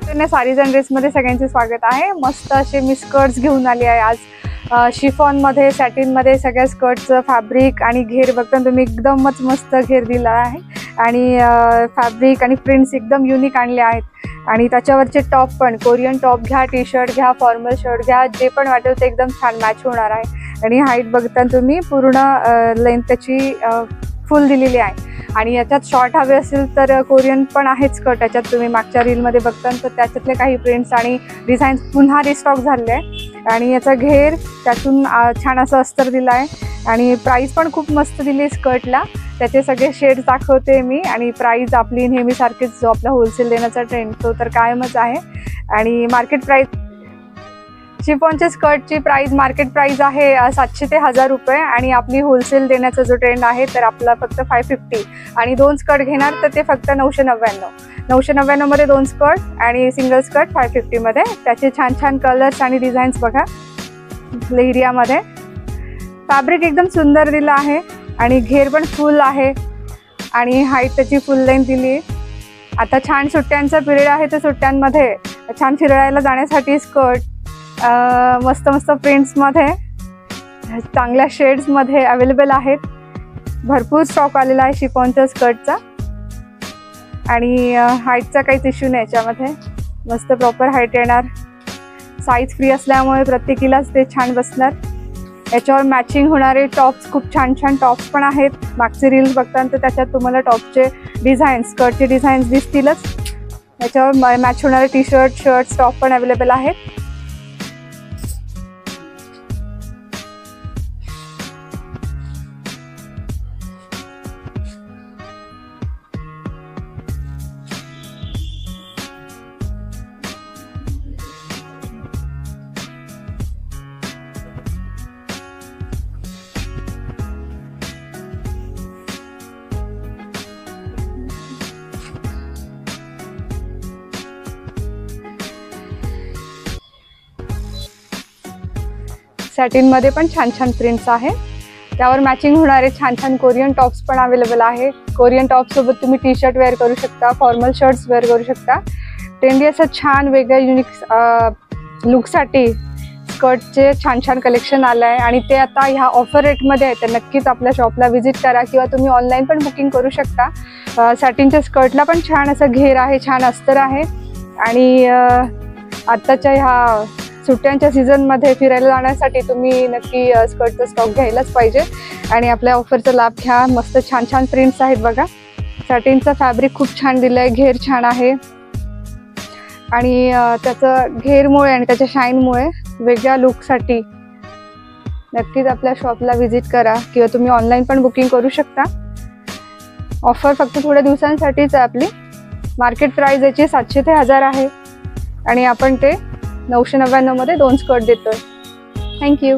Sarees and dress मध्ये सगळ्यांचे स्वागत आहे। मस्त असे मी स्कर्ट्स घेऊन आली आहे आज। शिफॉन मध्ये, सॅटिन मध्ये सगळ्या स्कर्ट्सचं फॅब्रिक आणि घेर बघता तुम्ही एकदमच मस्त घेर दिला आहे आणि फॅब्रिक आणि प्रिंट्स एकदम युनिक आणले आहेत आणि त्याच्यावरचे टॉप पण कोरियन टॉप घ्या, टी शर्ट घ्या, फॉर्मल शर्ट घ्या, जे पण वाटेल ते एकदम छान मॅच होणार आहे। आणि हाईट बघता तुम्ही पूर्ण लेंथ त्याची फुल दिलेली आहे आणि याच्यात शॉर्ट हवे असेल तर कोरियन पण आहेत स्कर्ट। त्याच्यात तुम्ही मागच्या रीलमध्ये बघता तर त्याच्यातले काही प्रिंट्स आणि डिझाईन्स पुन्हा रिस्टॉक झाले आहे आणि याचा घेर त्यातून छान असं अस्तर दिला आहे आणि प्राइस पण खूप मस्त दिली स्कर्टला। त्याचे सगळे शेड्स दाखवते मी आणि प्राइस आपली नेहमीसारखीच जो आपला होलसेल देण्याचा ट्रेंड तो तर कायमच आहे। आणि मार्केट प्राइस शिफॉनच्या स्कर्टची प्राइस मार्केट प्राइस आहे 700 ते 1000 रुपये आणि आपली होलसेल देण्याचा जो ट्रेंड आहे तर आपला फक्त 550 आणि 2 स्कर्ट घेणार तर ते फक्त 999 मध्ये 2 स्कर्ट आणि सिंगल स्कर्ट 550 मध्ये। त्याचे छान छान कलर्स आणि डिझाईन्स बघा। लेहरियामध्ये फॅब्रिक एकदम सुंदर दिला आहे आणि घेर पण फुल आहे आणि हाईट त्याची फुल लेंथ दिली। आता छान सुट्ट्यांचा पिरियड आहे तर सुट्ट्यांमध्ये छान फिरायला जाण्यासाठी स्कर्ट मस्त मस्त प्रिंट्स मध्ये चांगल्या शेड्स मध्ये अवेलेबल आहेत। भरपूर स्टॉक आलेला आहे शिफॉनच्या स्कर्टचा आणि हाईटचा काहीच इश्यू नाही याच्यामध्ये। मस्त प्रॉपर हाईट येणार, साईज फ्री असल्यामुळे प्रत्येकीलाच ते छान बसणार। याच्यावर मॅचिंग होणारे टॉप्स खूप छान छान टॉप्स पण आहेत। मागचे रील्स बघता तर त्याच्यात तुम्हाला टॉपचे डिझाईन्स स्कर्टचे डिझाईन्स दिसतीलच। याच्यावर मॅच होणारे टी शर्ट, शर्ट्स, टॉप पण अवेलेबल आहेत। सॅटिन मध्ये पण छान छान प्रिंट्स आहे। त्यावर मॅचिंग होणारे छान छान कोरियन टॉप्स पण अवेलेबल आहे। कोरियन टॉप सोबत तुम्ही टी शर्ट वेअर करू शकता, फॉर्मल शर्ट्स वेअर करू शकता। ट्रेंडी असं छान वेगळ्या युनिक लुकसाठी स्कर्टचे छान छान कलेक्शन आलं आहे आणि ते आता ह्या ऑफर रेटमध्ये आहे तर नक्कीच आपल्या शॉपला व्हिजिट करा किंवा तुम्ही ऑनलाईन पण बुकिंग करू शकता। सॅटिनच्या स्कर्टला पण छान असं घेर आहे, छान अस्तर आहे आणि आत्ताच्या ह्या सुट्ट्यांच्या सीझनमध्ये फिरायला जाण्यासाठी तुम्ही नक्की स्कर्टचा स्टॉक घ्यायलाच पाहिजे आणि आपल्या ऑफरचा लाभ घ्या। मस्त छान छान प्रिंट्स आहेत बघा। सॅटिनचं फॅब्रिक खूप छान दिलं आहे, घेर छान आहे आणि त्याचं घेरमुळे आणि त्याच्या शाईनमुळे वेगळ्या लुकसाठी नक्कीच आपल्या शॉपला व्हिजिट करा किंवा तुम्ही ऑनलाईन पण बुकिंग करू शकता। ऑफर फक्त थोड्या दिवसांसाठीच आहे आपली। मार्केट प्राइस याची 700 ते 1000 आहे आणि आपण ते 999 मध्ये 2 स्कर्ट देतोय। थँक्यू।